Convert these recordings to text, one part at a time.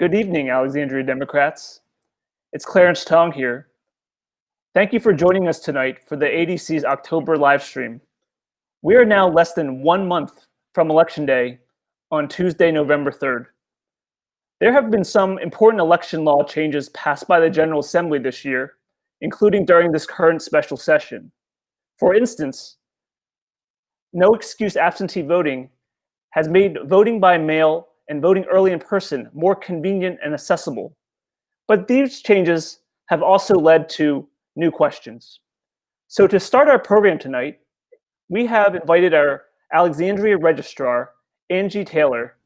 Good evening, Alexandria Democrats. It's Clarence Tong here. Thank you for joining us tonight for the ADC's October live stream. We are now less than 1 month from Election Day on Tuesday, November 3rd. There have been some important election law changes passed by the General Assembly this year, including during this current special session. For instance, no excuse absentee voting has made voting by mail and voting early in person more convenient and accessible. But these changes have also led to new questions. So to start our program tonight, we have invited our Alexandria Registrar, Angie Taylor,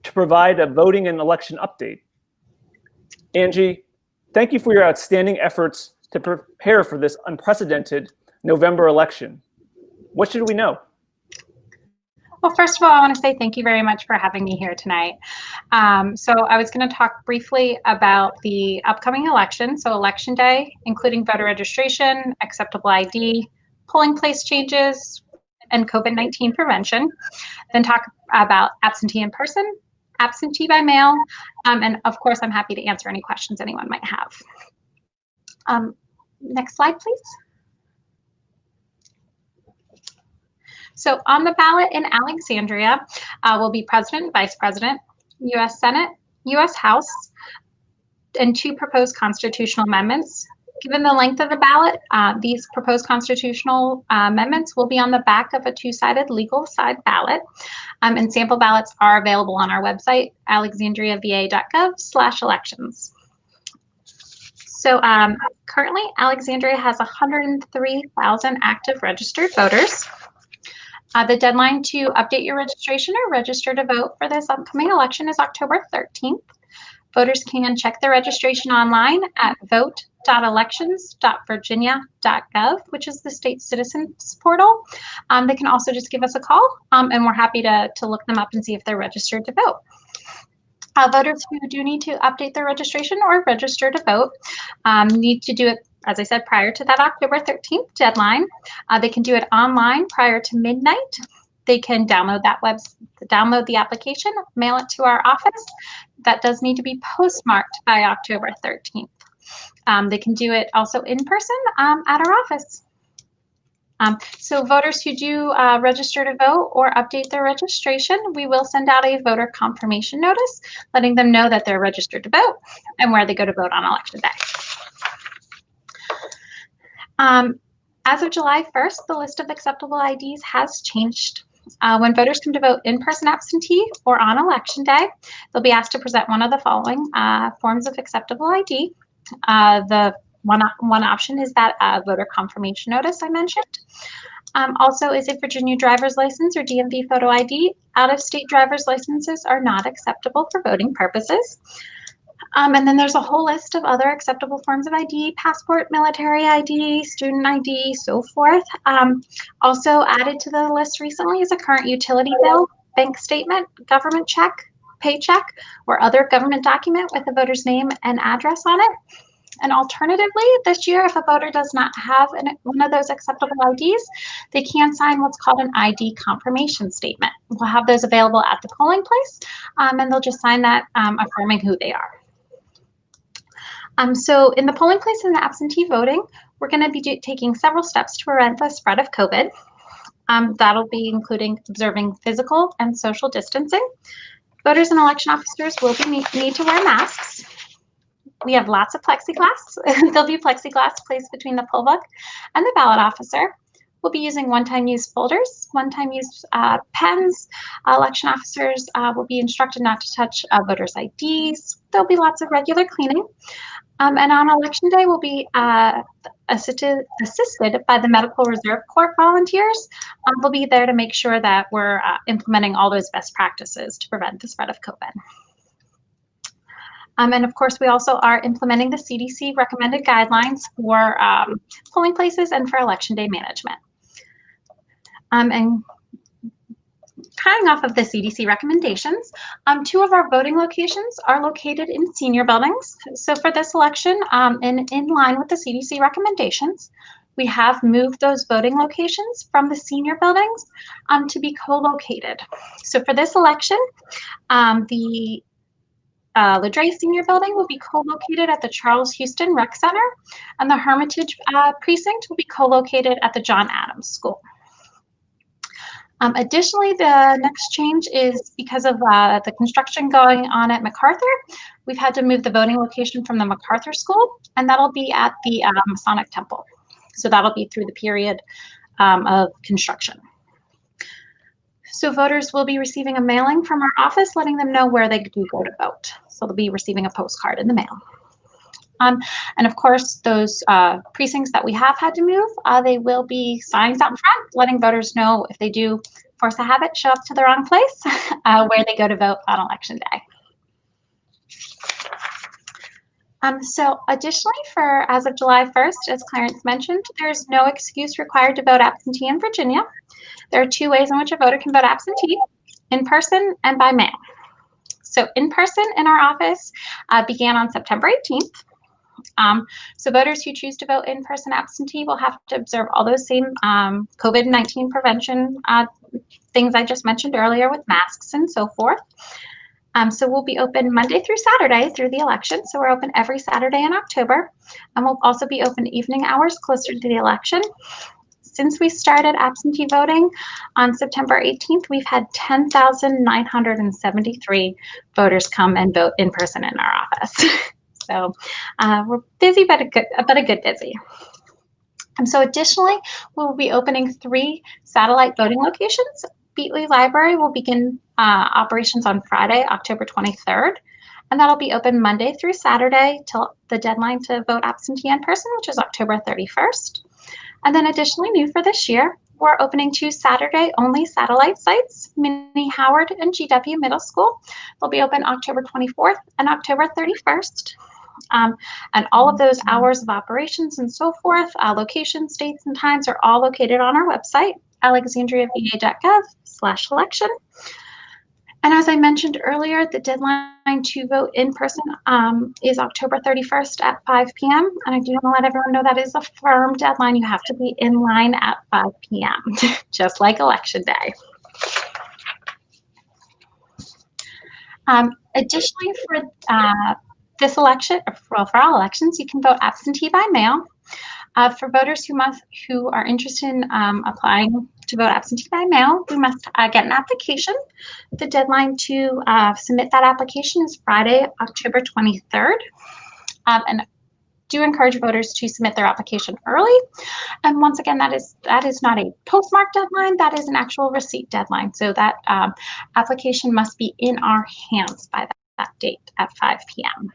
to provide a voting and election update. Angie, thank you for your outstanding efforts to prepare for this unprecedented November election. What should we know? Well, first of all, I want to say thank you very much for having me here tonight. So I was going to talk briefly about the upcoming election. So Election Day, including voter registration, acceptable ID, polling place changes, and COVID-19 prevention. Then talk about absentee in person, absentee by mail, and of course, I'm happy to answer any questions anyone might have. Next slide, please. So on the ballot in Alexandria will be President, Vice President, U.S. Senate, U.S. House, and 2 proposed constitutional amendments. Given the length of the ballot, these proposed constitutional amendments will be on the back of a 2-sided legal side ballot, and sample ballots are available on our website, alexandriava.gov/elections. So currently, Alexandria has 103,000 active registered voters. The deadline to update your registration or register to vote for this upcoming election is October 13th. Voters can check their registration online at vote.elections.virginia.gov, which is the state citizens portal. They can also just give us a call, and we're happy to look them up and see if they're registered to vote. Voters who do need to update their registration or register to vote need to do it, as I said, prior to that October 13th deadline. They can do it online prior to midnight. They can download the application, mail it to our office. That does need to be postmarked by October 13th. They can do it also in person at our office. So voters who do register to vote or update their registration, we will send out a voter confirmation notice, letting them know that they're registered to vote and where they go to vote on Election Day. As of July 1st, the list of acceptable IDs has changed. When voters come to vote in-person absentee or on Election Day, they'll be asked to present one of the following forms of acceptable ID. The one option is that voter confirmation notice I mentioned. Also is a Virginia driver's license or DMV photo ID. Out-of-state driver's licenses are not acceptable for voting purposes. And then there's a whole list of other acceptable forms of ID: passport, military ID, student ID, so forth. Also added to the list recently is a current utility bill, bank statement, government check, paycheck, or other government document with a voter's name and address on it. And alternatively, this year, if a voter does not have one of those acceptable IDs, they can sign what's called an ID confirmation statement. We'll have those available at the polling place, and they'll just sign that affirming who they are. So in the polling place and the absentee voting, we're going to be taking several steps to prevent the spread of COVID. That'll be including observing physical and social distancing. Voters and election officers will need to wear masks. We have lots of plexiglass. There'll be plexiglass placed between the poll book and the ballot officer. We'll be using one-time use folders, one-time use pens. Election officers will be instructed not to touch voters' IDs. There'll be lots of regular cleaning. And on Election Day, we'll be assisted by the Medical Reserve Corps volunteers. They'll be there to make sure that we're implementing all those best practices to prevent the spread of COVID. And of course, we also are implementing the CDC recommended guidelines for polling places and for Election Day management. And tying off of the CDC recommendations, 2 of our voting locations are located in senior buildings. So for this election, in line with the CDC recommendations, we have moved those voting locations from the senior buildings to be co-located. So for this election, the LaDre Senior Building will be co-located at the Charles Houston Rec Center, and the Hermitage Precinct will be co-located at the John Adams School. Additionally, the next change is because of the construction going on at MacArthur. We've had to move the voting location from the MacArthur School, and that'll be at the Masonic Temple. So that'll be through the period of construction. So voters will be receiving a mailing from our office letting them know where they do go to vote. So they'll be receiving a postcard in the mail. And of course, those precincts that we have had to move, they will be signs out front letting voters know if they do force a habit, show up to the wrong place, where they go to vote on election day. So additionally, for as of July 1st, as Clarence mentioned, there's no excuse required to vote absentee in Virginia. There are two ways in which a voter can vote absentee: in person and by mail. So in person in our office began on September 18th. So voters who choose to vote in person absentee will have to observe all those same COVID-19 prevention things I just mentioned earlier with masks and so forth. So we'll be open Monday through Saturday through the election. So we're open every Saturday in October, and we'll also be open evening hours closer to the election. Since we started absentee voting on September 18th, we've had 10,973 voters come and vote in person in our office. So we're busy, but a good busy. So additionally, we'll be opening 3 satellite voting locations. Beatley Library will begin operations on Friday, October 23rd, and that'll be open Monday through Saturday till the deadline to vote absentee in person, which is October 31st. And then additionally, new for this year, we're opening 2 Saturday-only satellite sites, Minnie Howard and GW Middle School. They'll be open October 24th and October 31st. And all of those hours of operations and so forth, locations, dates, and times are all located on our website, alexandriava.gov/election. And as I mentioned earlier, the deadline to vote in person is October 31st at 5 p.m. And I do want to let everyone know that is a firm deadline. You have to be in line at 5 p.m., just like Election Day. Additionally, for this election, well, for all elections, you can vote absentee by mail. For voters who are interested in applying to vote absentee by mail, we must get an application. The deadline to submit that application is Friday, October 23rd. And do encourage voters to submit their application early. And once again, that is not a postmark deadline, that is an actual receipt deadline. So that application must be in our hands by that date at 5 p.m.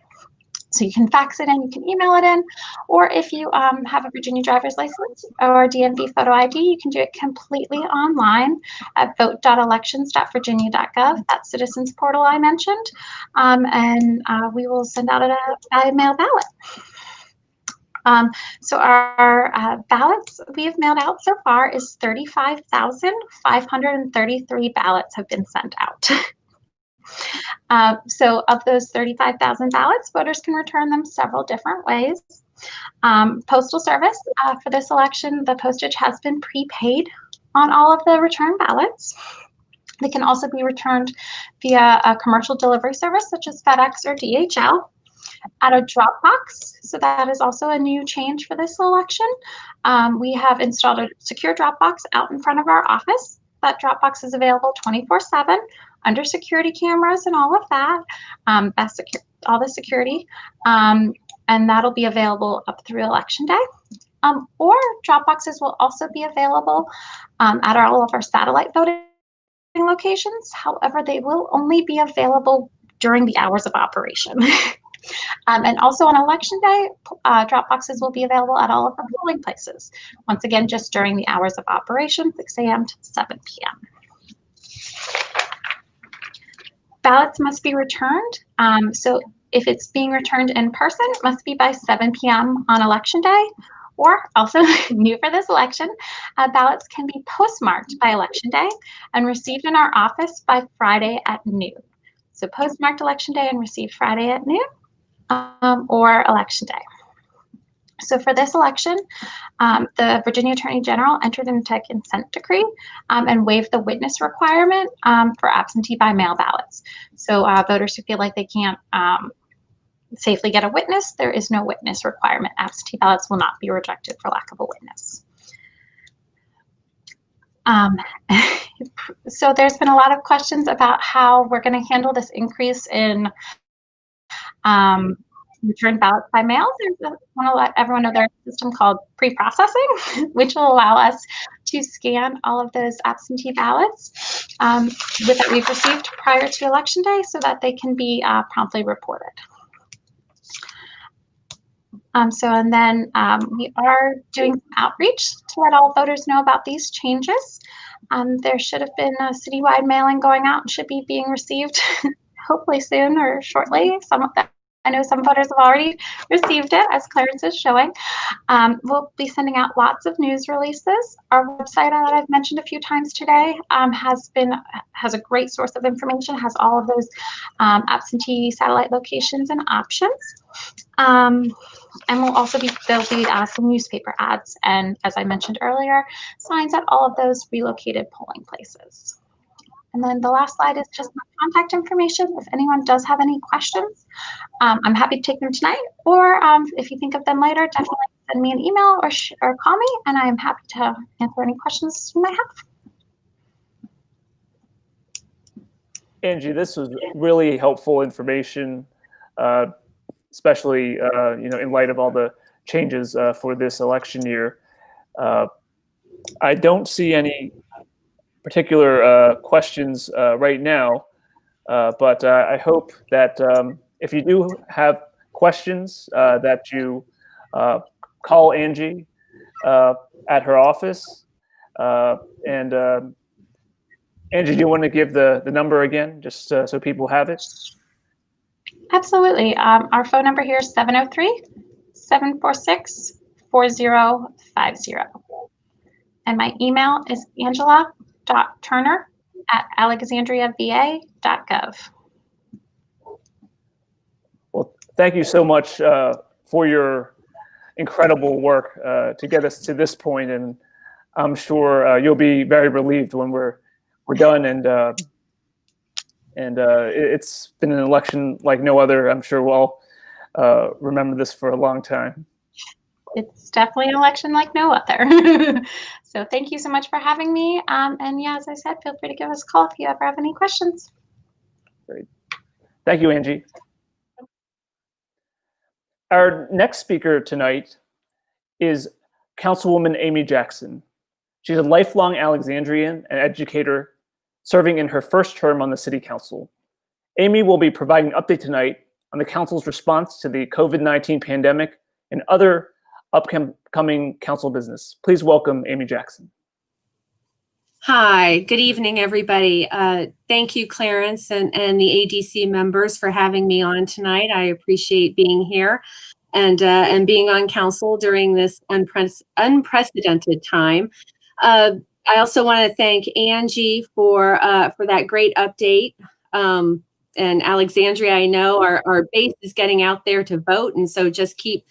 So you can fax it in, you can email it in, or if you have a Virginia driver's license or DMV photo ID, you can do it completely online at vote.elections.virginia.gov, that citizens portal I mentioned, and we will send out a mail ballot. So our ballots we have mailed out so far is 35,533 ballots have been sent out. So of those 35,000 ballots, voters can return them several different ways. Postal service, for this election, the postage has been prepaid on all of the return ballots. They can also be returned via a commercial delivery service such as FedEx or DHL. At a drop box, so that is also a new change for this election. We have installed a secure drop box out in front of our office. That drop box is available 24/7 under security cameras and all of that, all the security, and that'll be available up through Election Day. Or drop boxes will also be available at all of our satellite voting locations. However, they will only be available during the hours of operation. And also on Election Day, drop boxes will be available at all of our polling places. Once again, just during the hours of operation, 6 a.m. to 7 p.m. Ballots must be returned. So if it's being returned in person, it must be by 7 p.m. on Election Day. Or also new for this election, ballots can be postmarked by Election Day and received in our office by Friday at noon. So postmarked Election Day and received Friday at noon. Or Election Day. So for this election, the Virginia Attorney General entered into a consent decree and waived the witness requirement for absentee by mail ballots. So voters who feel like they can't safely get a witness, there is no witness requirement. Absentee ballots will not be rejected for lack of a witness. So there's been a lot of questions about how we're going to handle this increase in return ballots by mail. I want to let everyone know there's a system called pre-processing, which will allow us to scan all of those absentee ballots that we've received prior to Election Day so that they can be promptly reported. And then we are doing some outreach to let all voters know about these changes. There should have been a citywide mailing going out and should be being received hopefully soon or shortly. I know some voters have already received it, as Clarence is showing. We'll be sending out lots of news releases. Our website that I've mentioned a few times today has a great source of information, has all of those absentee satellite locations and options. And there'll be some newspaper ads and, as I mentioned earlier, signs at all of those relocated polling places. And then the last slide is just my contact information. If anyone does have any questions, I'm happy to take them tonight, or if you think of them later, definitely send me an email or call me, and I am happy to answer any questions you might have. Angie, this was really helpful information, especially in light of all the changes for this election year. I don't see any particular questions right now, but I hope that if you do have questions, that you call Angie at her office. And Angie, do you want to give the number again, just so people have it? Absolutely. Our phone number here is 703-746-4050. And my email is angela.turner@alexandriava.gov. Well, thank you so much for your incredible work to get us to this point, and I'm sure you'll be very relieved when we're done. And it's been an election like no other. I'm sure we'll remember this for a long time. It's definitely an election like no other. So thank you so much for having me. And yeah, as I said, feel free to give us a call if you ever have any questions. Great. Thank you, Angie. Our next speaker tonight is Councilwoman Amy Jackson. She's a lifelong Alexandrian and educator serving in her first term on the City Council. Amy will be providing an update tonight on the Council's response to the COVID-19 pandemic and other upcoming Council business. Please welcome Amy Jackson. Hi, good evening, everybody. Thank you, Clarence, and the ADC members for having me on tonight. I appreciate being here and being on Council during this unprecedented time. I also want to thank Angie for that great update. And Alexandria, I know our base is getting out there to vote, and so just keep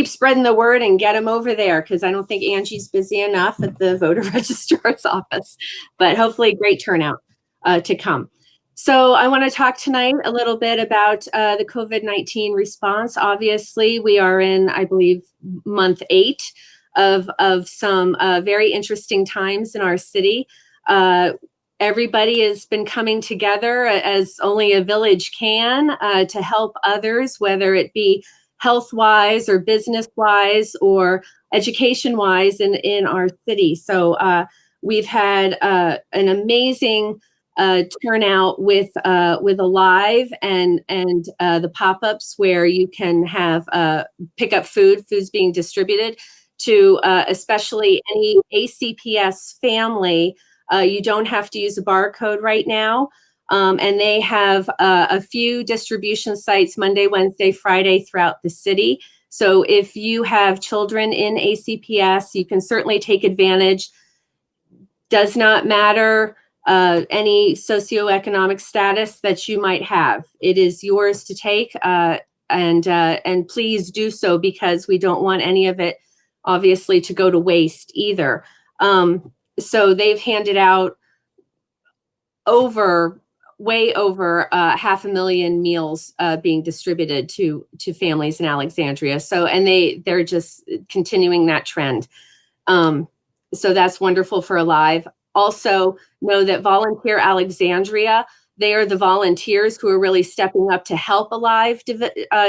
spreading the word and get them over there, because I don't think Angie's busy enough at the voter registrar's office, but hopefully great turnout to come. So I want to talk tonight a little bit about the COVID-19 response. Obviously, we are in, I believe, month 8 of some very interesting times in our city. Everybody has been coming together as only a village can to help others, whether it be health-wise or business-wise or education-wise in our city. So we've had an amazing turnout with Alive and the pop-ups where you can have pick up foods being distributed to especially any ACPS family. You don't have to use a barcode right now. And they have a few distribution sites Monday, Wednesday, Friday throughout the city. So if you have children in ACPS, you can certainly take advantage. Does not matter any socioeconomic status that you might have. It is yours to take. and please do so, because we don't want any of it obviously to go to waste either. So they've handed out way over 500,000 meals being distributed to families in Alexandria. So, and they're just continuing that trend. So that's wonderful for Alive. Also know that Volunteer Alexandria, they are the volunteers who are really stepping up to help Alive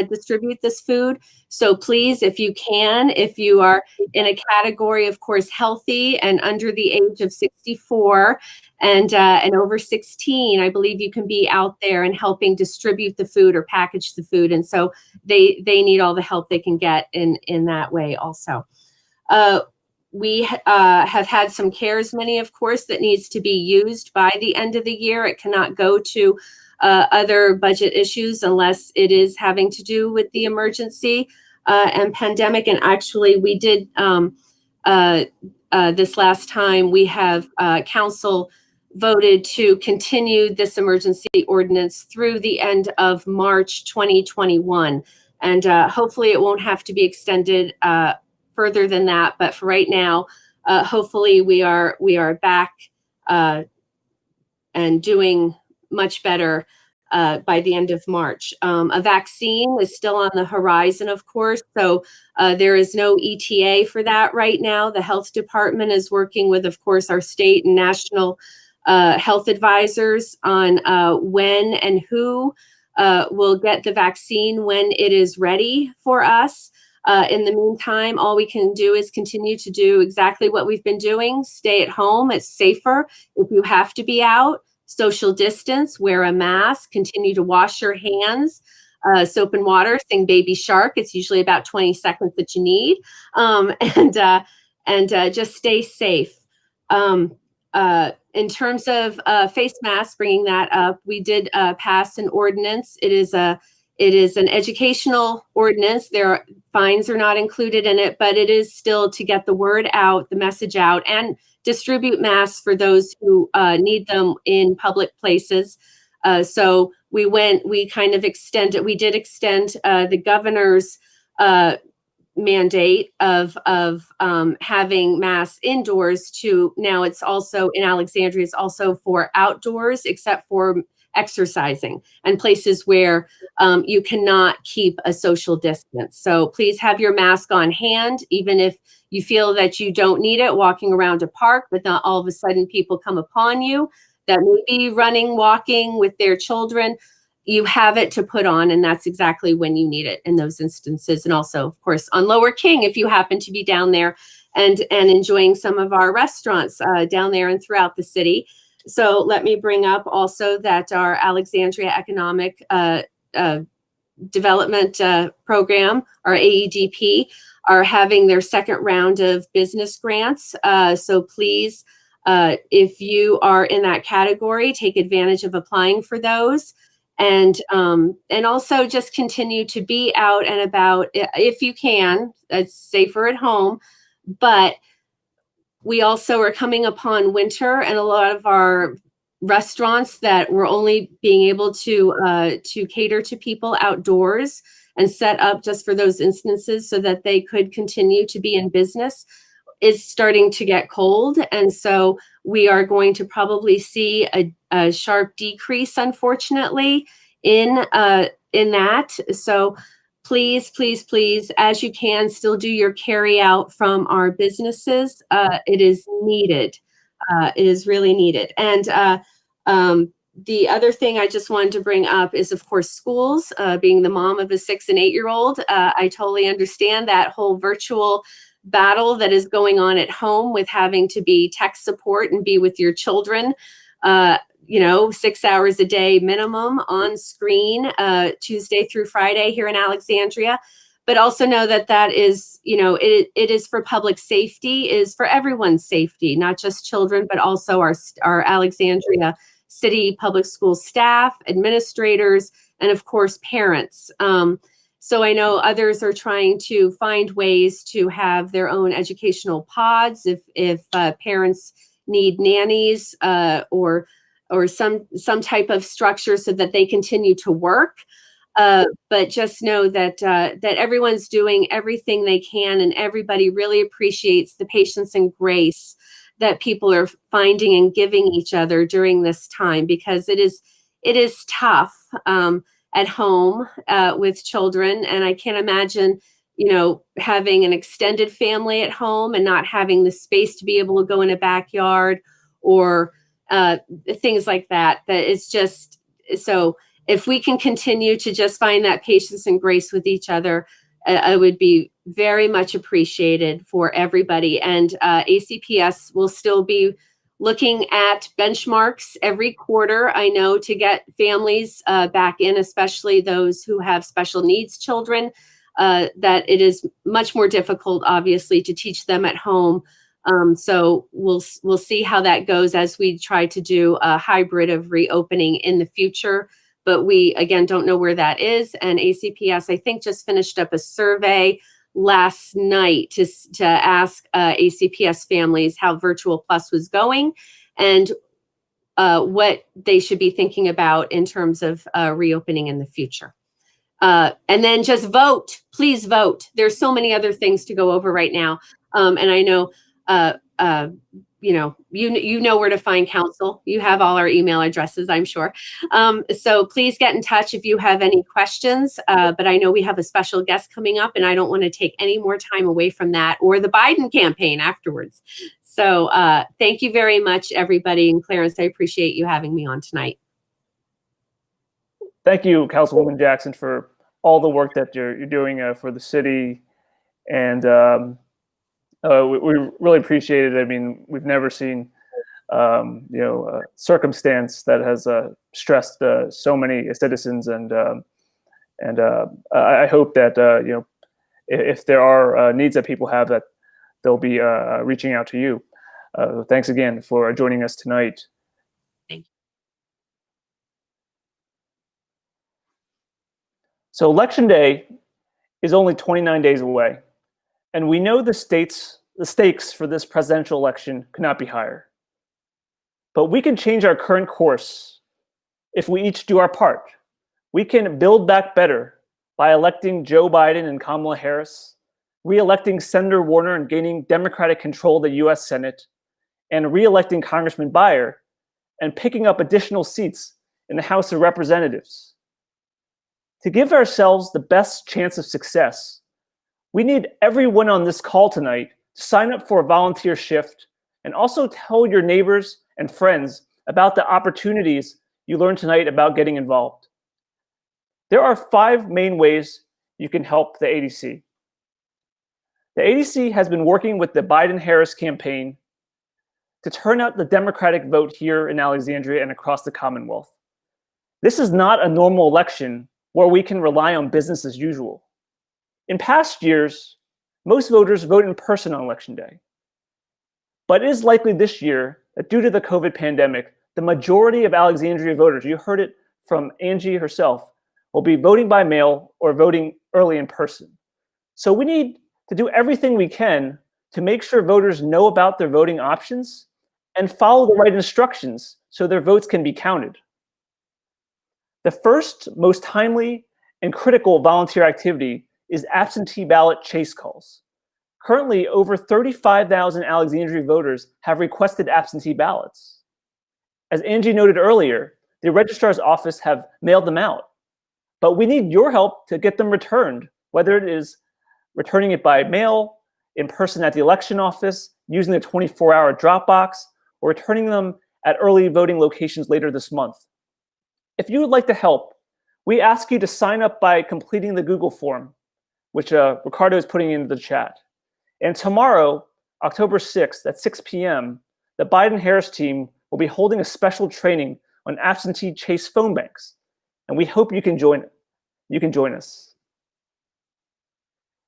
distribute this food. So please, if you can, if you are in a category, of course, healthy and under the age of 64 and over 16, I believe you can be out there and helping distribute the food or package the food. And so they need all the help they can get in that way also. We have had some CARES money, of course, that needs to be used by the end of the year. It cannot go to other budget issues unless it is having to do with the emergency and pandemic. And actually, we did this last time, we have council voted to continue this emergency ordinance through the end of March 2021. And hopefully it won't have to be extended further than that. But for right now, hopefully we are back and doing much better by the end of March. A vaccine is still on the horizon, of course. So there is no ETA for that right now. The health department is working with, of course, our state and national health advisors on when and who will get the vaccine when it is ready for us. In the meantime, all we can do is continue to do exactly what we've been doing. Stay at home. It's safer. If you have to be out, social distance, wear a mask, continue to wash your hands, soap and water, sing Baby Shark. It's usually about 20 seconds that you need. And just stay safe. In terms of face masks, bringing that up, we did pass an ordinance. It is an educational ordinance. Fines are not included in it, but it is still to get the word out, the message out, and distribute masks for those who need them in public places. So we did extend the governor's mandate of having masks indoors to now. It's also in Alexandria, it's also for outdoors, except for exercising and places where you cannot keep a social distance. So please have your mask on hand, even if you feel that you don't need it walking around a park, but not all of a sudden people come upon you that may be running, walking with their children. You have it to put on, and that's exactly when you need it in those instances. And also, of course, on Lower King, if you happen to be down there and enjoying some of our restaurants down there and throughout the city. So let me bring up also that our Alexandria Economic Development Program, our AEDP, are having their second round of business grants. So please, if you are in that category, take advantage of applying for those. And also just continue to be out and about if you can. It's safer at home, but we also are coming upon winter, and a lot of our restaurants that were only being able to cater to people outdoors and set up just for those instances so that they could continue to be in business is starting to get cold. And so we are going to probably see a sharp decrease, unfortunately, in that. So please, please, please, as you can, still do your carry out from our businesses. It is needed. It is really needed. And the other thing I just wanted to bring up is, of course, schools. Being the mom of a 6- and 8-year-old, I totally understand that whole virtual battle that is going on at home with having to be tech support and be with your children, 6 hours a day minimum on screen, Tuesday through Friday here in Alexandria. But also know that is, it is for public safety, is for everyone's safety, not just children, but also our Alexandria City Public School staff, administrators, and of course, parents. So I know others are trying to find ways to have their own educational pods if parents need nannies or some type of structure so that they continue to work. But just know that that everyone's doing everything they can, and everybody really appreciates the patience and grace that people are finding and giving each other during this time, because it is tough at home with children. And I can't imagine, having an extended family at home and not having the space to be able to go in a backyard or things like that. That it's just, so if we can continue to just find that patience and grace with each other, I would be very much appreciated for everybody. And ACPS will still be looking at benchmarks every quarter, I know, to get families back in, especially those who have special needs children, that it is much more difficult, obviously, to teach them at home. So we'll see how that goes as we try to do a hybrid of reopening in the future. But we, again, don't know where that is. And ACPS, I think, just finished up a survey last night to ask ACPS families how Virtual Plus was going and what they should be thinking about in terms of reopening in the future. And then just vote. Please vote. There's so many other things to go over right now. And I know, you know where to find counsel. You have all our email addresses, I'm sure. So please get in touch if you have any questions. But I know we have a special guest coming up, and I don't want to take any more time away from that or the Biden campaign afterwards. So thank you very much, everybody. And Clarence, I appreciate you having me on tonight. Thank you, Councilwoman Jackson, for all the work that you're doing for the city. And we really appreciate it. I mean, we've never seen, circumstance that has stressed so many citizens, and I hope that if there are needs that people have, that they'll be reaching out to you. Thanks again for joining us tonight. Thank you. So Election Day is only 29 days away. And we know the stakes for this presidential election could not be higher. But we can change our current course if we each do our part. We can build back better by electing Joe Biden and Kamala Harris, re-electing Senator Warner and gaining Democratic control of the US Senate, and re-electing Congressman Beyer, and picking up additional seats in the House of Representatives. To give ourselves the best chance of success, we need everyone on this call tonight to sign up for a volunteer shift, and also tell your neighbors and friends about the opportunities you learned tonight about getting involved. There are 5 main ways you can help the ADC. The ADC has been working with the Biden-Harris campaign to turn out the Democratic vote here in Alexandria and across the Commonwealth. This is not a normal election where we can rely on business as usual. In past years, most voters vote in person on Election Day. But it is likely this year that due to the COVID pandemic, the majority of Alexandria voters, you heard it from Angie herself, will be voting by mail or voting early in person. So we need to do everything we can to make sure voters know about their voting options and follow the right instructions so their votes can be counted. The first, most timely, and critical volunteer activity is absentee ballot chase calls. Currently, over 35,000 Alexandria voters have requested absentee ballots. As Angie noted earlier, the registrar's office have mailed them out. But we need your help to get them returned, whether it is returning it by mail, in person at the election office, using the 24-hour drop box, or returning them at early voting locations later this month. If you would like to help, we ask you to sign up by completing the Google form, which Ricardo is putting into the chat. And tomorrow, October 6th at 6 p.m., the Biden-Harris team will be holding a special training on absentee chase phone banks. And we hope you can join us.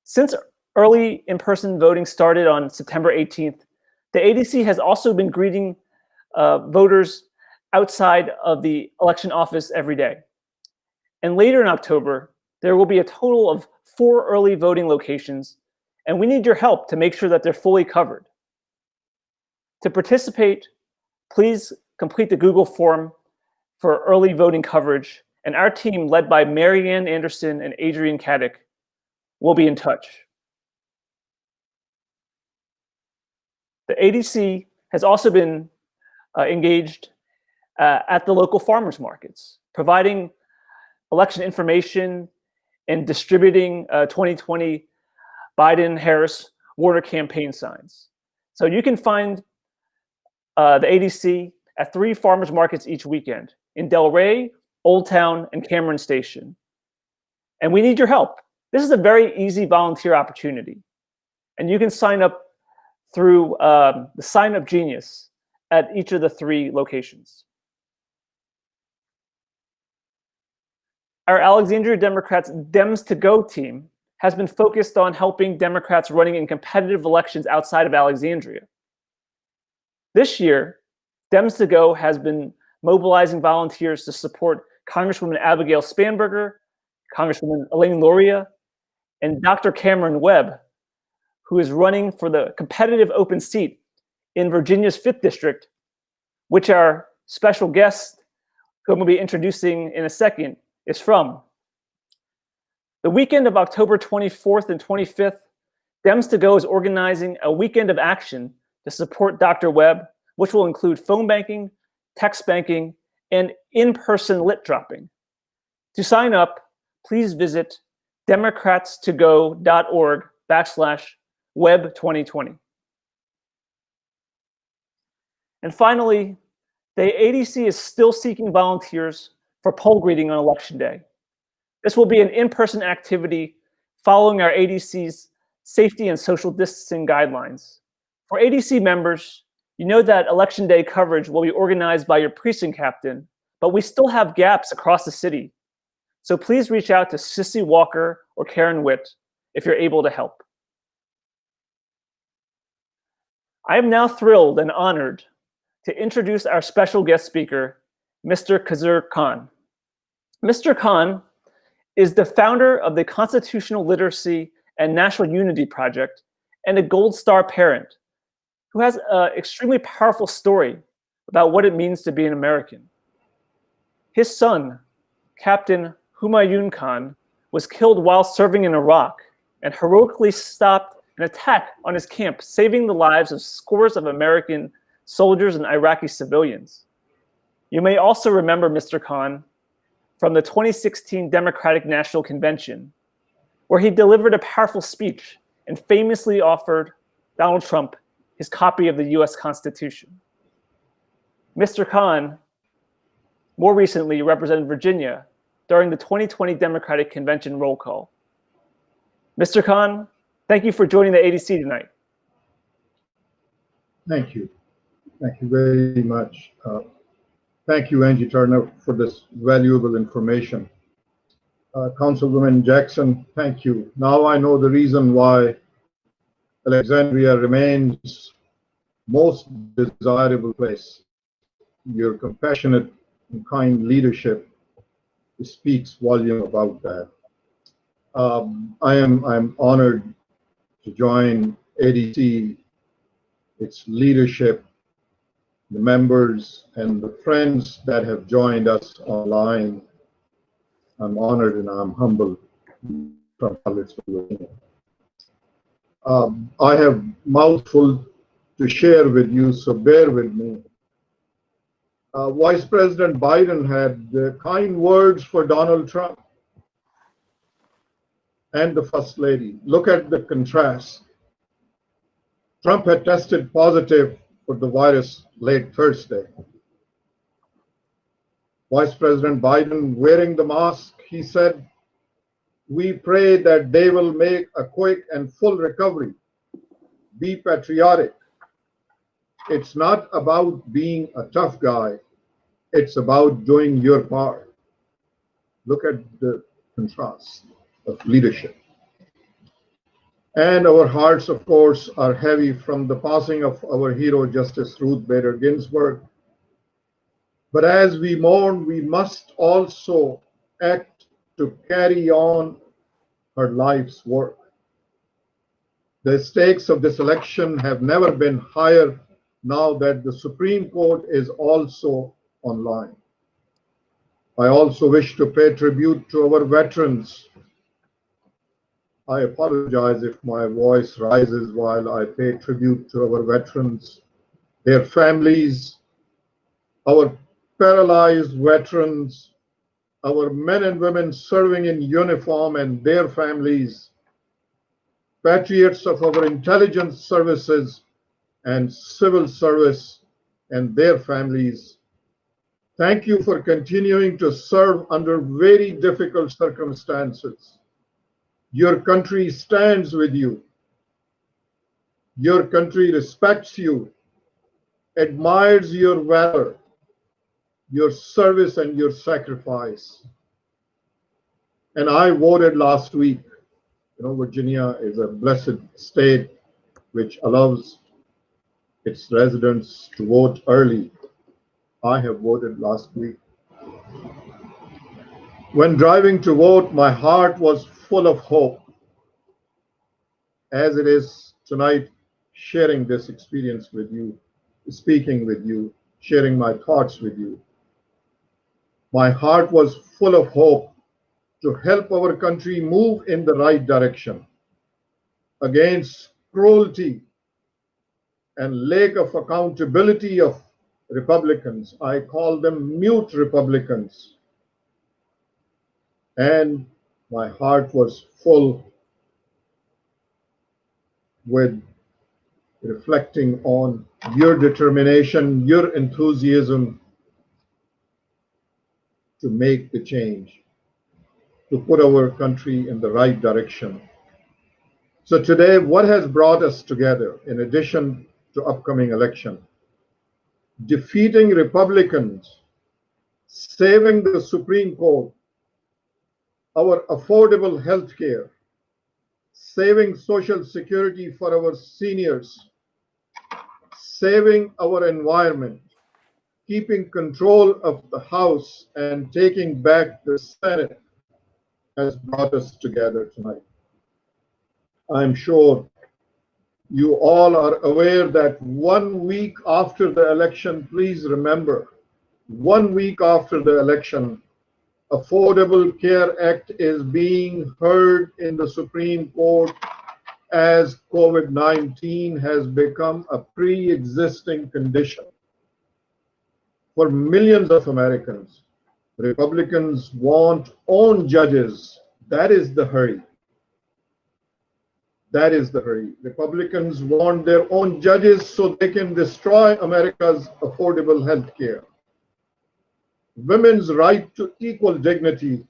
Since early in-person voting started on September 18th, the ADC has also been greeting voters outside of the election office every day. And later in October, there will be a total of 4 early voting locations, and we need your help to make sure that they're fully covered. To participate, please complete the Google form for early voting coverage and our team, led by Marianne Anderson and Adrian Caddick, will be in touch. The ADC has also been engaged at the local farmers markets, providing election information and distributing 2020 Biden-Harris Warner campaign signs. So you can find the ADC at 3 farmers markets each weekend in Delray, Old Town, and Cameron Station. And we need your help. This is a very easy volunteer opportunity. And you can sign up through the Sign Up Genius at each of the 3 locations. Our Alexandria Democrats Dems to Go team has been focused on helping Democrats running in competitive elections outside of Alexandria. This year, Dems to Go has been mobilizing volunteers to support Congresswoman Abigail Spanberger, Congresswoman Elaine Luria, and Dr. Cameron Webb, who is running for the competitive open seat in Virginia's 5th District, which our special guest, who I'm going to be introducing in a second, is from. The weekend of October 24th and 25th, Dems to Go is organizing a weekend of action to support Dr. Webb, which will include phone banking, text banking, and in-person lit dropping. To sign up, please visit democratstogo.org/web2020. And finally, the ADC is still seeking volunteers for poll greeting on Election Day. This will be an in-person activity following our ADC's safety and social distancing guidelines. For ADC members, you know that Election Day coverage will be organized by your precinct captain, but we still have gaps across the city. So please reach out to Sissy Walker or Karen Witt if you're able to help. I am now thrilled and honored to introduce our special guest speaker, Mr. Khizr Khan. Mr. Khan is the founder of the Constitutional Literacy and National Unity Project and a Gold Star parent who has an extremely powerful story about what it means to be an American. His son, Captain Humayun Khan, was killed while serving in Iraq and heroically stopped an attack on his camp, saving the lives of scores of American soldiers and Iraqi civilians. You may also remember Mr. Khan from the 2016 Democratic National Convention, where he delivered a powerful speech and famously offered Donald Trump his copy of the US Constitution. Mr. Khan more recently represented Virginia during the 2020 Democratic Convention roll call. Mr. Khan, thank you for joining the ADC tonight. Thank you. Thank you very much. Thank you, Angie Turner, for this valuable information. Councilwoman Jackson, thank you. Now I know the reason why Alexandria remains most desirable place. Your compassionate and kind leadership speaks volume about that. I'm honored to join ADC, its leadership, the members, and the friends that have joined us online. I'm honored and I'm humbled from Charlottesville, Virginia. I have mouthful to share with you, so bear with me. Vice President Biden had kind words for Donald Trump and the First Lady. Look at the contrast. Trump had tested positive for the virus late Thursday. Vice President Biden wearing the mask, he said, "We pray that they will make a quick and full recovery. Be patriotic. It's not about being a tough guy. It's about doing your part." Look at the contrast of leadership. And our hearts, of course, are heavy from the passing of our hero, Justice Ruth Bader Ginsburg. But as we mourn, we must also act to carry on her life's work. The stakes of this election have never been higher now that the Supreme Court is also online. I also wish to pay tribute to our veterans. I apologize if my voice rises while I pay tribute to our veterans, their families, our paralyzed veterans, our men and women serving in uniform and their families, patriots of our intelligence services and civil service and their families. Thank you for continuing to serve under very difficult circumstances. Your country stands with you. Your country respects you, admires your valor, your service, and your sacrifice. And I voted last week. You know, Virginia is a blessed state which allows its residents to vote early. I have voted last week. When driving to vote, my heart was full of hope, as it is tonight, sharing this experience with you, speaking with you, sharing my thoughts with you. My heart was full of hope to help our country move in the right direction against cruelty and lack of accountability of Republicans. I call them mute Republicans. And my heart was full with reflecting on your determination, your enthusiasm to make the change, to put our country in the right direction. So today, what has brought us together in addition to upcoming election? Defeating Republicans, saving the Supreme Court, our affordable health care, saving Social Security for our seniors, saving our environment, keeping control of the House, and taking back the Senate has brought us together tonight. I'm sure you all are aware that 1 week after the election, please remember, 1 week after the election, Affordable Care Act is being heard in the Supreme Court as COVID-19 has become a pre-existing condition for millions of Americans. Republicans want own judges. That is the hurry. That is the hurry. Republicans want their own judges so they can destroy America's affordable health care. Women's right to equal dignity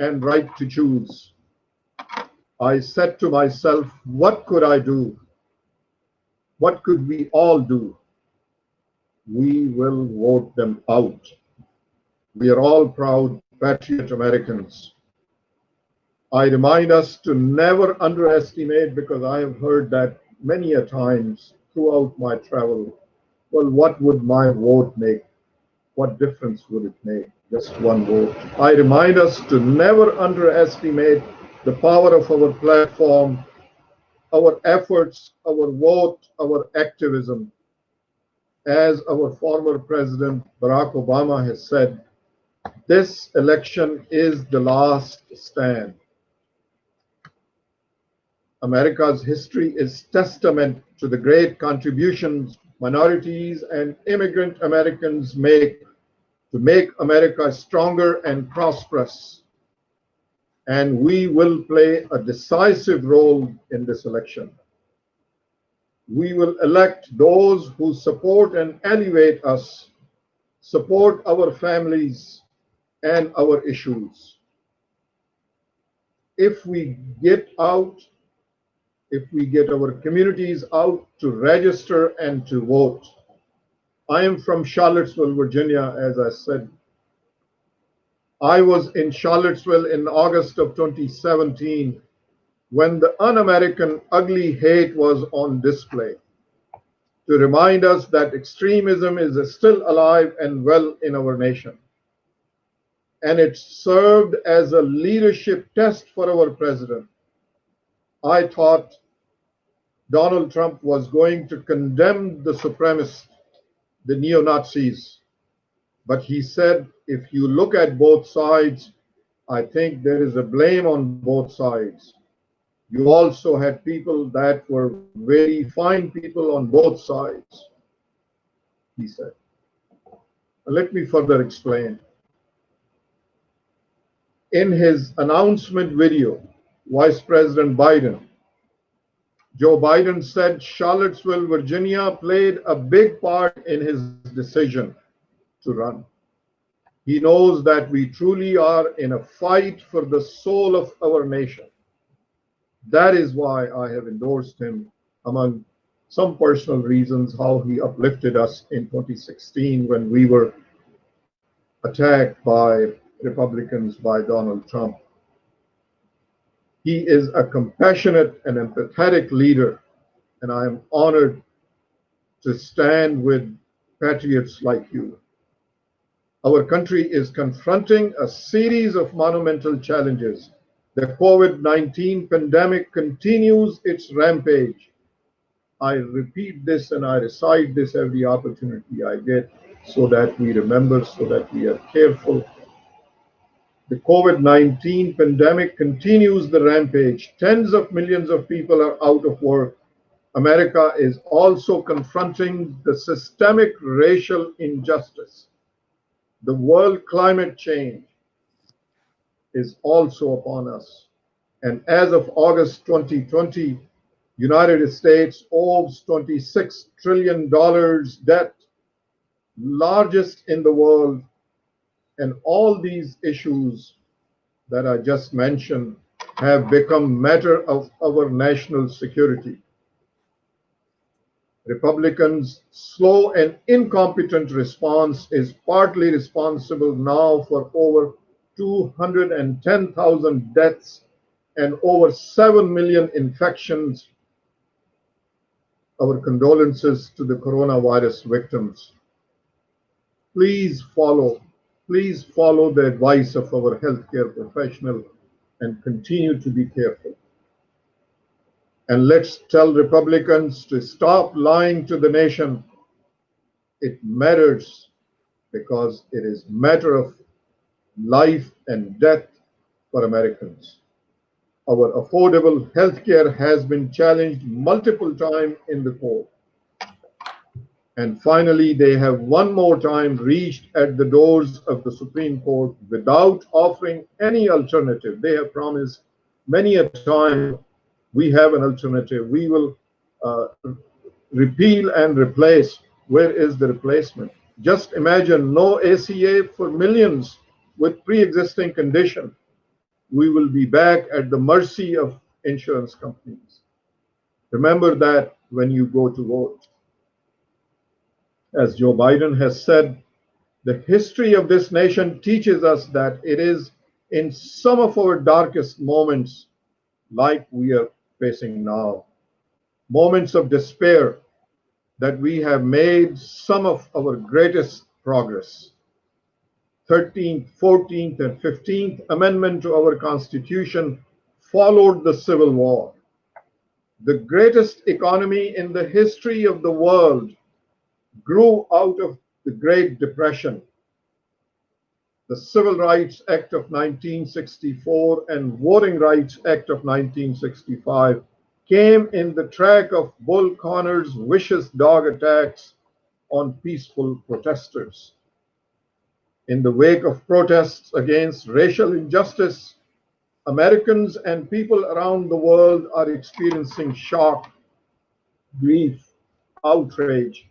and right to choose. I said to myself, what could I do? What could we all do? We will vote them out. We are all proud, patriot Americans. I remind us to never underestimate, because I have heard that many a times throughout my travel. Well, what would my vote make? What difference would it make? Just one vote. I remind us to never underestimate the power of our platform, our efforts, our vote, our activism. As our former President Barack Obama has said, this election is the last stand. America's history is testament to the great contributions minorities and immigrant Americans make to make America stronger and prosperous. And we will play a decisive role in this election. We will elect those who support and elevate us, support our families and our issues. If we get out, if we get our communities out to register and to vote. I am from Charlottesville, Virginia, as I said. I was in Charlottesville in August of 2017 when the un-American ugly hate was on display, to remind us that extremism is still alive and well in our nation. And it served as a leadership test for our president. I thought Donald Trump was going to condemn the supremacists, the neo-Nazis, but he said if you look at both sides, I think there is a blame on both sides. You also had people that were very fine people on both sides, he said. Let me further explain. In his announcement video, Vice President Biden, Joe Biden said Charlottesville, Virginia played a big part in his decision to run. He knows that we truly are in a fight for the soul of our nation. That is why I have endorsed him, among some personal reasons, how he uplifted us in 2016 when we were attacked by Republicans, by Donald Trump. He is a compassionate and empathetic leader, and I am honored to stand with patriots like you. Our country is confronting a series of monumental challenges. The COVID-19 pandemic continues its rampage. I repeat this and I recite this every opportunity I get so that we remember, so that we are careful. The COVID-19 pandemic continues the rampage. Tens of millions of people are out of work. America is also confronting the systemic racial injustice. The world climate change is also upon us. And as of August 2020, United States owes $26 trillion debt, largest in the world. And all these issues that I just mentioned have become matter of our national security. Republicans' slow and incompetent response is partly responsible now for over 210,000 deaths and over 7 million infections. Our condolences to the coronavirus victims. Please follow the advice of our healthcare professional and continue to be careful. And let's tell Republicans to stop lying to the nation. It matters because it is a matter of life and death for Americans. Our affordable health care has been challenged multiple times in the court. And finally, they have one more time reached at the doors of the Supreme Court without offering any alternative. They have promised many a time, we have an alternative. We will repeal and replace. Where is the replacement? Just imagine no ACA for millions with pre-existing condition. We will be back at the mercy of insurance companies. Remember that when you go to vote. As Joe Biden has said, the history of this nation teaches us that it is in some of our darkest moments, like we are facing now, moments of despair, that we have made some of our greatest progress. 13th, 14th, and 15th Amendment to our Constitution followed the Civil War. The greatest economy in the history of the world grew out of the Great Depression. The Civil Rights Act of 1964 and Voting Rights Act of 1965 came in the track of Bull Connor's vicious dog attacks on peaceful protesters. In the wake of protests against racial injustice, Americans and people around the world are experiencing shock, grief, outrage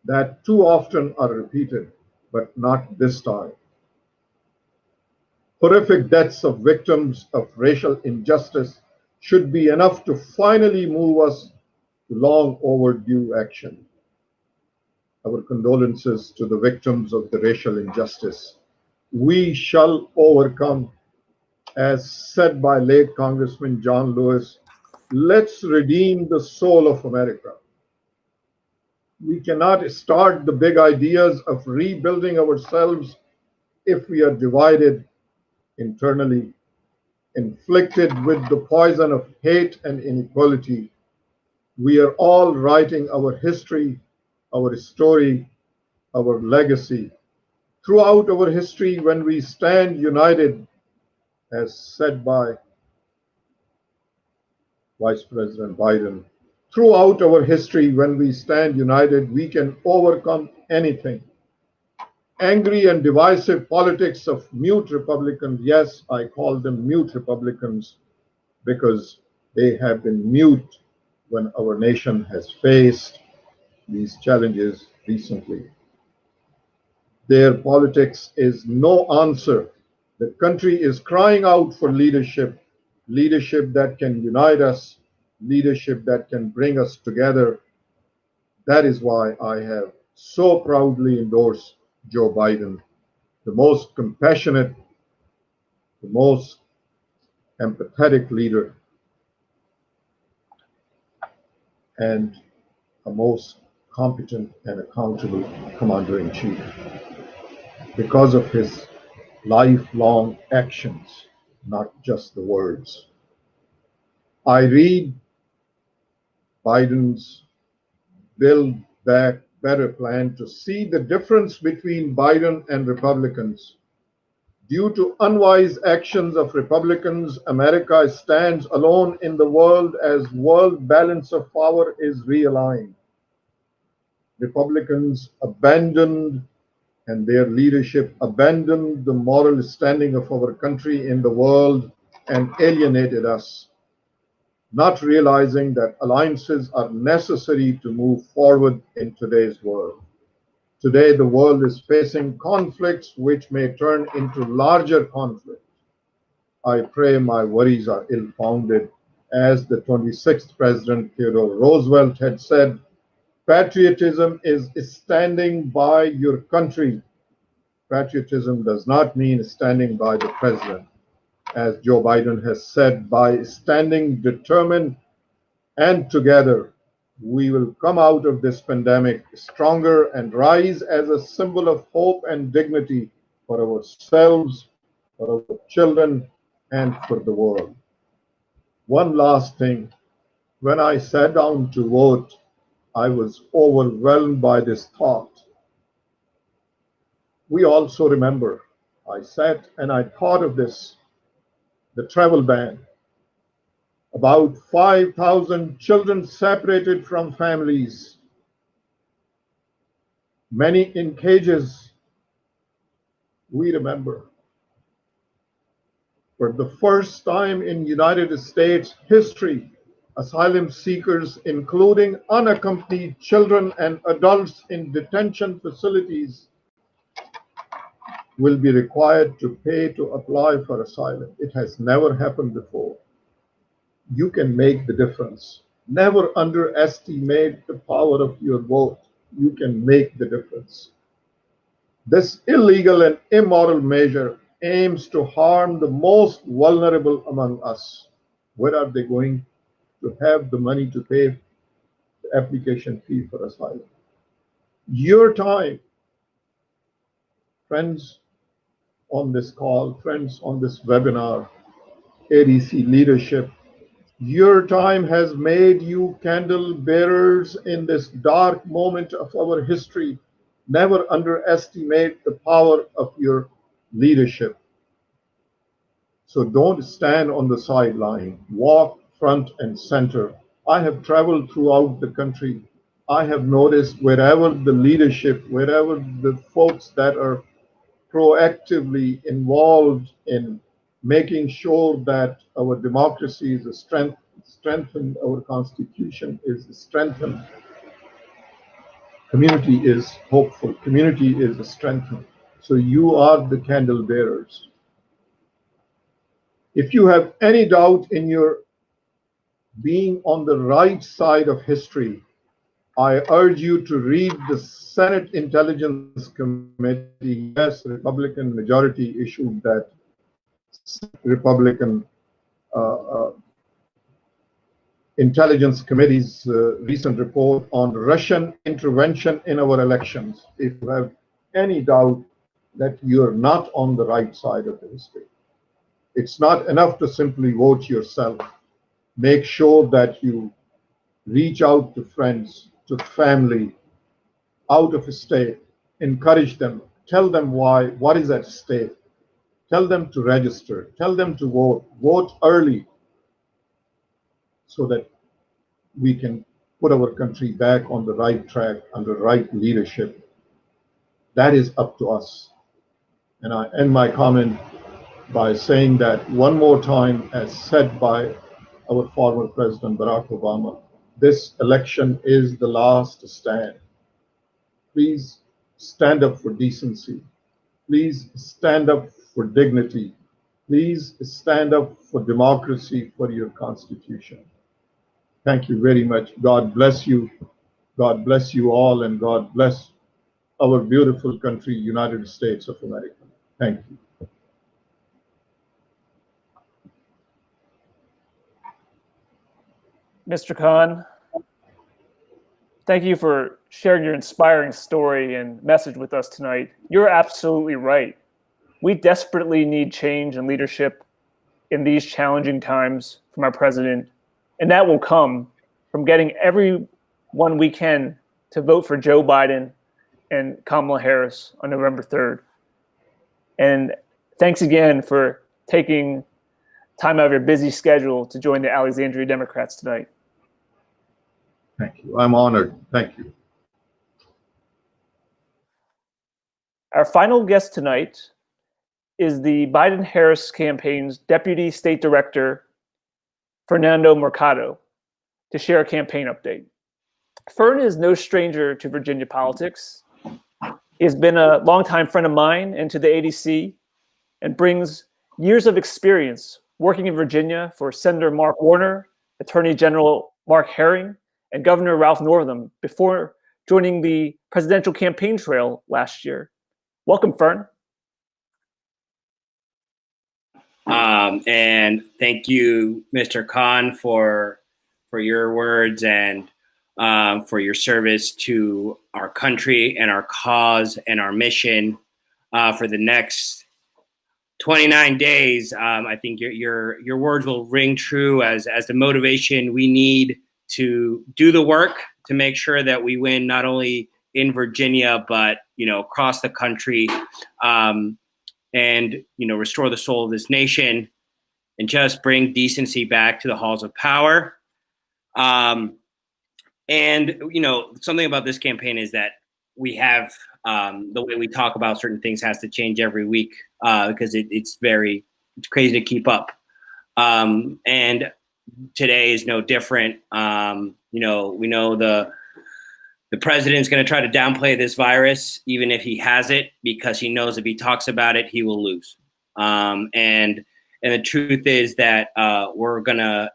that too often are repeated, but not this time. Horrific deaths of victims of racial injustice should be enough to finally move us to long overdue action. Our condolences to the victims of the racial injustice. We shall overcome, as said by late Congressman John Lewis. Let's redeem the soul of America. We cannot start the big ideas of rebuilding ourselves if we are divided internally, inflicted with the poison of hate and inequality. We are all writing our history, our story, our legacy Throughout our history, when we stand united, as said by Vice President Biden, throughout our history, when we stand united, we can overcome anything. Angry and divisive politics of mute Republicans, yes, I call them mute Republicans because they have been mute when our nation has faced these challenges recently. Their politics is no answer. The country is crying out for leadership, leadership that can unite us, leadership that can bring us together. That is why I have so proudly endorsed Joe Biden, the most compassionate, the most empathetic leader, and a most competent and accountable commander-in-chief because of his lifelong actions, not just the words. I read Biden's Build Back Better plan to see the difference between Biden and Republicans. Due to unwise actions of Republicans, America stands alone in the world as world balance of power is realigned. Republicans abandoned and their leadership abandoned the moral standing of our country in the world and alienated us, not realizing that alliances are necessary to move forward in today's world. Today, the world is facing conflicts which may turn into larger conflicts. I pray my worries are ill-founded. As the 26th President Theodore Roosevelt had said, patriotism is standing by your country. Patriotism does not mean standing by the president. As Joe Biden has said, by standing determined and together, we will come out of this pandemic stronger and rise as a symbol of hope and dignity for ourselves, for our children, and for the world. One last thing. When I sat down to vote, I was overwhelmed by this thought. We also remember, I sat and I thought of this, the travel ban. About 5,000 children separated from families, many in cages. We remember. For the first time in United States history, asylum seekers, including unaccompanied children and adults in detention facilities, will be required to pay to apply for asylum. It has never happened before. You can make the difference. Never underestimate the power of your vote. You can make the difference. This illegal and immoral measure aims to harm the most vulnerable among us. Where are they going to have the money to pay the application fee for asylum? Your time, friends on this call, friends on this webinar, ADC leadership, your time has made you candle bearers in this dark moment of our history. Never underestimate the power of your leadership. So don't stand on the sideline. Walk front and center. I have traveled throughout the country. I have noticed wherever the leadership, wherever the folks that are proactively involved in making sure that our democracy is strengthened, our constitution is strengthened, community is hopeful, community is strengthened. So you are the candle bearers. If you have any doubt in your being on the right side of history, I urge you to read the Senate Intelligence Committee. Yes, Republican majority issued that Republican Intelligence Committee's recent report on Russian intervention in our elections. If you have any doubt that you're not on the right side of the history, it's not enough to simply vote yourself. Make sure that you reach out to friends, to family, out of state, encourage them, Tell them why, what is at stake. Tell them to register. Tell them to vote. Vote early so that we can put our country back on the right track, under right leadership. That is up to us. And I end my comment by saying that one more time, as said by our former President Barack Obama, this election is the last stand. Please stand up for decency. Please stand up for dignity. Please stand up for democracy, for your Constitution. Thank you very much. God bless you. God bless you all, and God bless our beautiful country, United States of America. Thank you. Mr. Khan, thank you for sharing your inspiring story and message with us tonight. You're absolutely right. We desperately need change and leadership in these challenging times from our president, and that will come from getting everyone we can to vote for Joe Biden and Kamala Harris on November 3rd. And thanks again for taking time out of your busy schedule to join the Alexandria Democrats tonight. Thank you. I'm honored. Thank you. Our final guest tonight is the Biden-Harris campaign's Deputy State Director, Fernando Mercado, to share a campaign update. Fern is no stranger to Virginia politics. He has been a longtime friend of mine and to the ADC, and brings years of experience working in Virginia for Senator Mark Warner, Attorney General Mark Herring, and Governor Ralph Northam before joining the presidential campaign trail last year. Welcome, Fern. And thank you, Mr. Khan, for your words and for your service to our country and our cause and our mission for the next 29 days. I think your words will ring true as the motivation we need to do the work to make sure that we win not only in Virginia but across the country, and restore the soul of this nation and just bring decency back to the halls of power. And something about this campaign is that we have the way we talk about certain things has to change every week because it's crazy to keep up. And today is no different. We know the president's going to try to downplay this virus, even if he has it, because he knows if he talks about it, he will lose. And the truth is that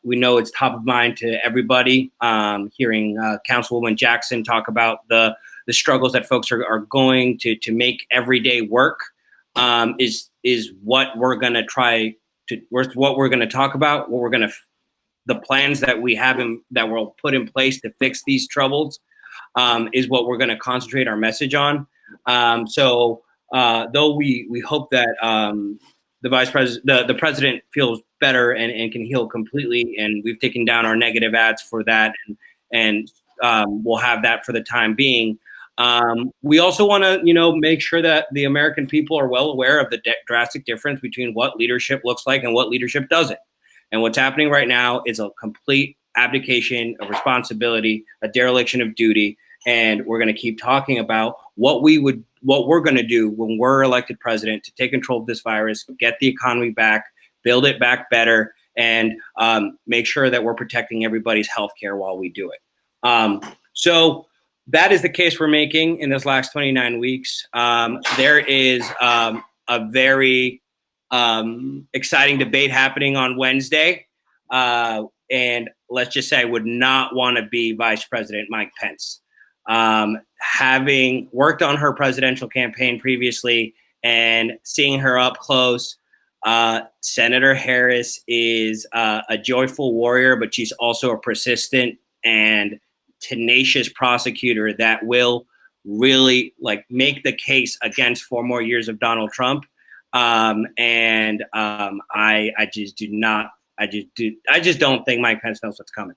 we know it's top of mind to everybody. Hearing Councilwoman Jackson talk about the struggles that folks are going to make everyday work is what we're going to try to, what we're going to talk about, the plans that we have that we'll put in place to fix these troubles is what we're going to concentrate our message on. So though we hope that the president feels better and can heal completely, and we've taken down our negative ads for that, and we'll have that for the time being. We also want to, make sure that the American people are well aware of the drastic difference between what leadership looks like and what leadership doesn't. And what's happening right now is a complete abdication of responsibility, a dereliction of duty. And we're going to keep talking about what we're going to do when we're elected president to take control of this virus, get the economy back, build it back better, and make sure that we're protecting everybody's health care while we do it. So that is the case we're making in this last 29 weeks. There is a very exciting debate happening on Wednesday. And let's just say I would not want to be Vice President Mike Pence. Having worked on her presidential campaign previously and seeing her up close, Senator Harris is a joyful warrior, but she's also a persistent and tenacious prosecutor that will really make the case against 4 more years of Donald Trump. I just don't think Mike Pence knows what's coming.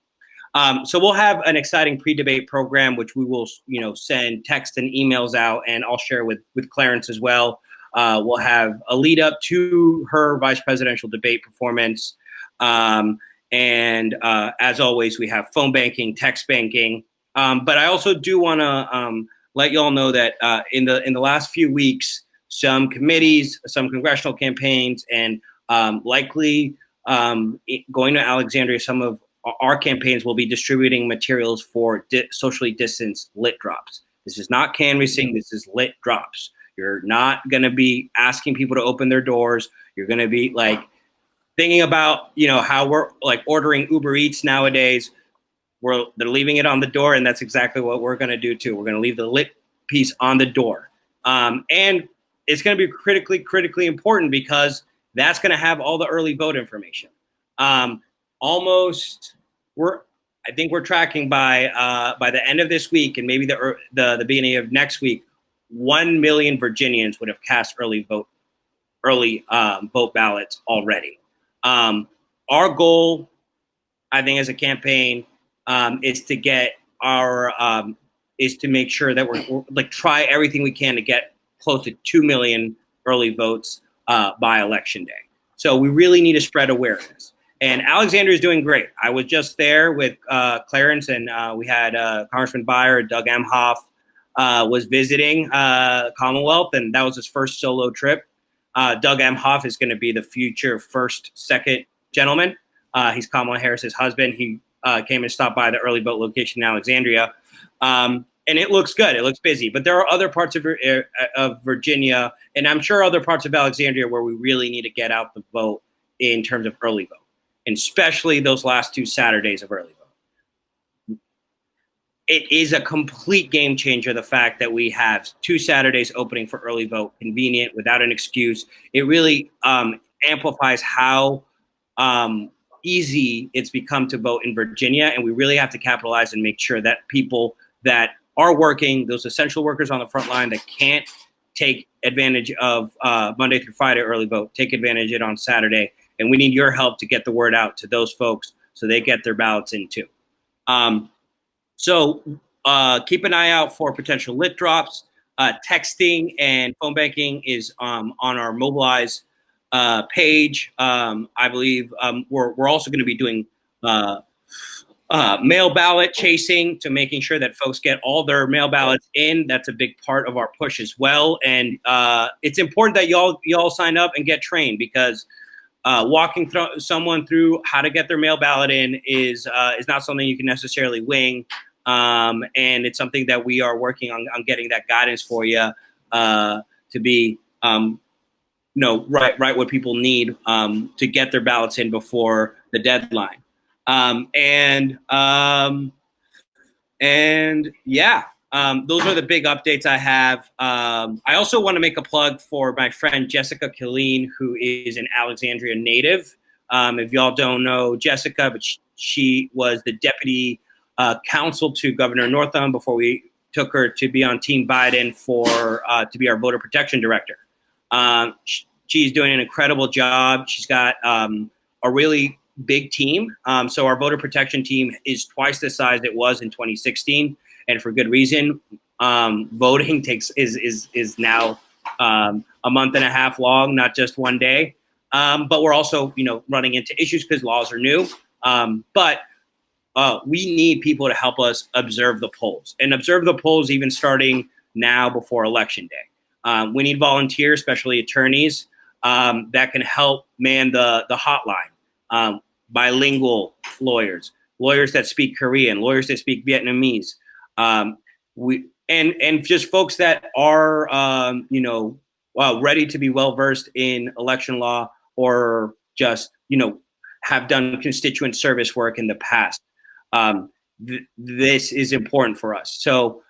So we'll have an exciting pre-debate program, which we will, send text and emails out, and I'll share with Clarence as well. We'll have a lead up to her vice presidential debate performance. And as always, we have phone banking, text banking. But I also do want to let you all know that in the last few weeks, some committees, some congressional campaigns, and likely going to Alexandria, some of our campaigns will be distributing materials for socially distanced lit drops. This is not canvassing. This is lit drops. You're not going to be asking people to open their doors. You're going to be thinking about, how we're ordering Uber Eats nowadays. They're leaving it on the door, and that's exactly what we're going to do too. We're going to leave the lit piece on the door. And it's going to be critically important because that's going to have all the early vote information. I think we're tracking by the end of this week and maybe the beginning of next week, 1 million Virginians would have cast early vote ballots already. Our goal, I think, as a campaign, is to get is to make sure that we're try everything we can to get close to 2 million early votes by Election Day. So we really need to spread awareness. And Alexandria is doing great. I was just there with Clarence, and we had Congressman Byer, Doug Emhoff was visiting Commonwealth, and that was his first solo trip. Doug Emhoff is going to be the future second gentleman. He's Kamala Harris's husband. He came and stopped by the early vote location in Alexandria. And it looks good. It looks busy. But there are other parts of Virginia, and I'm sure other parts of Alexandria, where we really need to get out the vote in terms of early vote, and especially those last 2 Saturdays of early vote. It is a complete game changer, the fact that we have 2 Saturdays opening for early vote, convenient, without an excuse. It really amplifies how easy it's become to vote in Virginia, and we really have to capitalize and make sure that people that are working, those essential workers on the front line that can't take advantage of Monday through Friday early vote, take advantage of it on Saturday. And we need your help to get the word out to those folks so they get their ballots in too. So keep an eye out for potential lit drops. Texting and phone banking is on our Mobilize page. I believe we're also going to be doing mail ballot chasing, to making sure that folks get all their mail ballots in. That's a big part of our push as well. And it's important that y'all sign up and get trained, because walking someone through how to get their mail ballot in is not something you can necessarily wing. And it's something that we are working on getting that guidance for you to be, right what people need to get their ballots in before the deadline. Those are the big updates I have. I also want to make a plug for my friend Jessica Killeen, who is an Alexandria native. If y'all don't know Jessica, but she was the deputy counsel to Governor Northam before we took her to be on Team Biden to be our voter protection director. She's doing an incredible job. She's got a really big team. So our voter protection team is twice the size it was in 2016. And for good reason. Voting is now a month and a half long, not just one day. But we're also, running into issues because laws are new. But we need people to help us observe the polls, and observe the polls even starting now before Election Day. We need volunteers, especially attorneys, that can help man the hotline. Bilingual lawyers that speak Korean, lawyers that speak Vietnamese. And just folks that are ready to be well versed in election law, or just have done constituent service work in the past. This is important for us. So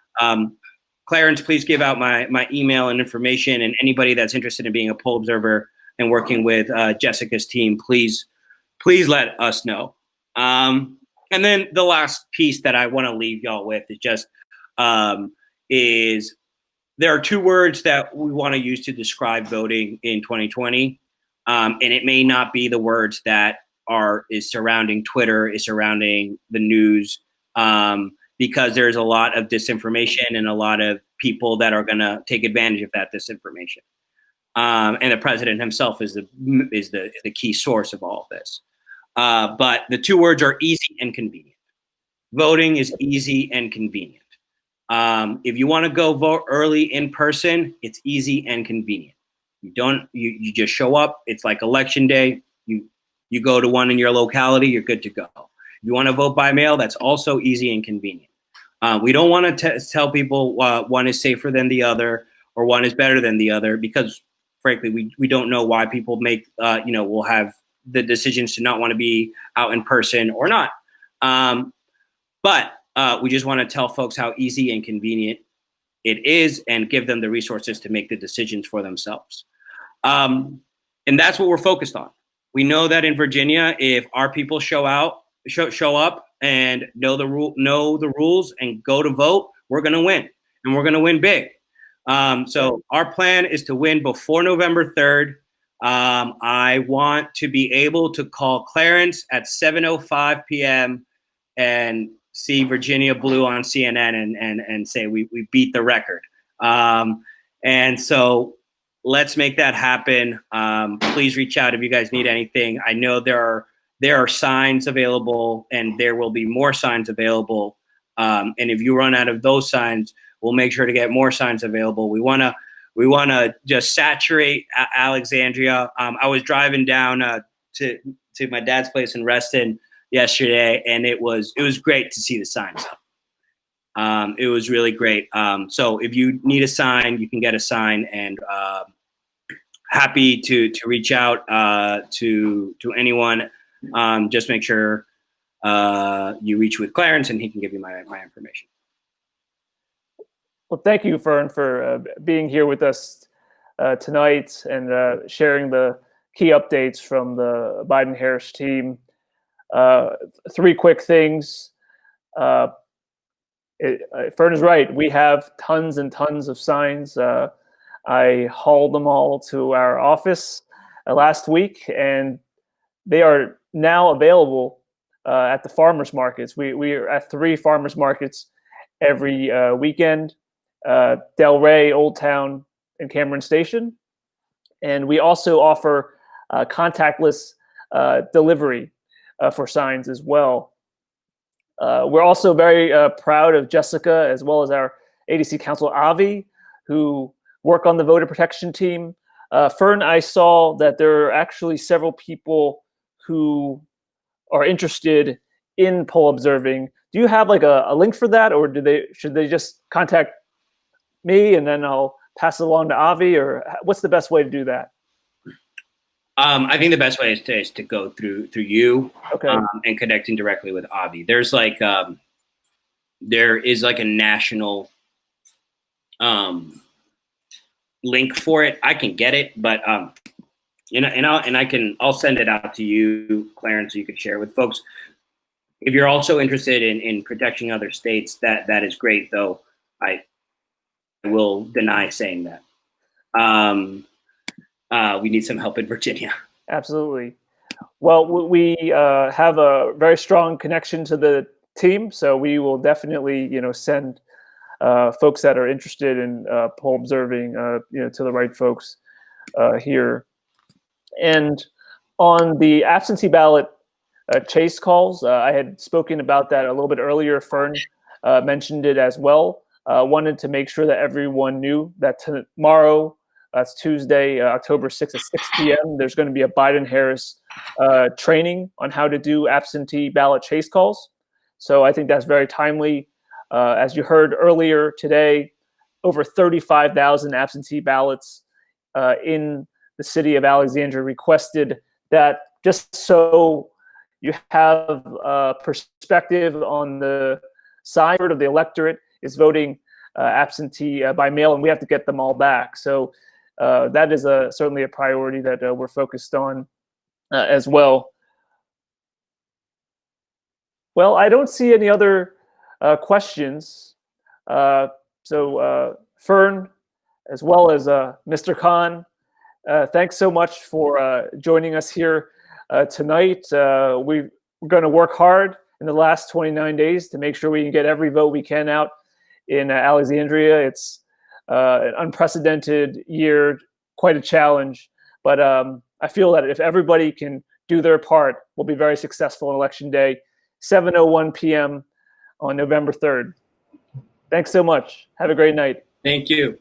Clarence, please give out my email and information, and anybody that's interested in being a poll observer and working with Jessica's team, please let us know. And then the last piece that I want to leave y'all with is just is there are 2 words that we want to use to describe voting in 2020. And it may not be the words that is surrounding Twitter, is surrounding the news, because there's a lot of disinformation and a lot of people that are going to take advantage of that disinformation. And the president himself is the key source of all of this. But the two words are easy and convenient. Voting is easy and convenient. If you want to go vote early in person, it's easy and convenient. You just show up. It's like election day. You go to one in your locality, you're good to go. If you want to vote by mail, that's also easy and convenient. We don't want to tell people one is safer than the other or one is better than the other, because frankly, we don't know why people make, will have the decisions to not want to be out in person or not. But we just want to tell folks how easy and convenient it is and give them the resources to make the decisions for themselves. And that's what we're focused on. We know that in Virginia, if our people show up and know the rules and go to vote, we're going to win, and we're going to win big. So our plan is to win before November 3rd. I want to be able to call Clarence at 7:05 p.m. and see Virginia Blue on CNN and say we beat the record. And so let's make that happen. Please reach out if you guys need anything. I know there are signs available, and there will be more signs available. And if you run out of those signs, we'll make sure to get more signs available. We want to just saturate Alexandria. I was driving down to my dad's place in Reston yesterday, and it was great to see the signs up. It was really great. So if you need a sign, you can get a sign, and happy to reach out to anyone. Just make sure you reach with Clarence, and he can give you my information. Well, thank you, Fern, for being here with us tonight and sharing the key updates from the Biden-Harris team. Three quick things. Fern is right. We have tons and tons of signs. I hauled them all to our office last week, and they are now available at the farmers markets. We are at 3 farmers markets every weekend: Delray, Old Town, and Cameron Station. And we also offer contactless delivery for signs as well. We're also very proud of Jessica, as well as our ADC counsel, Avi, who work on the voter protection team. Fern, I saw that there are actually several people who are interested in poll observing. Do you have like a link for that, or should they just contact me and then I'll pass it along to Avi, or what's the best way to do that? I think the best way is to go through you, okay, and connecting directly with Avi. There's like there is like a national link for it. I can get it, but I'll send it out to you, Clarence, so you can share with folks. If you're also interested in protecting other states, that is great, though I will deny saying that. We need some help in Virginia. Absolutely. Well, we have a very strong connection to the team, so we will definitely, send folks that are interested in poll observing, to the right folks here. And on the absentee ballot chase calls, I had spoken about that a little bit earlier. Fern mentioned it as well. Wanted to make sure that everyone knew that tomorrow, that's Tuesday, October 6th at 6 p.m., there's going to be a Biden-Harris training on how to do absentee ballot chase calls. So I think that's very timely. As you heard earlier today, over 35,000 absentee ballots in the city of Alexandria requested that, just so you have a perspective on the side of the electorate is voting absentee by mail, and we have to get them all back. So that is certainly a priority that we're focused on as well. Well, I don't see any other questions. So Fern, as well as Mr. Khan, thanks so much for joining us here tonight. We're going to work hard in the last 29 days to make sure we can get every vote we can out in Alexandria. It's an unprecedented year, quite a challenge. But I feel that if everybody can do their part, we'll be very successful on Election Day, 7:01 p.m. on November 3rd. Thanks so much. Have a great night. Thank you.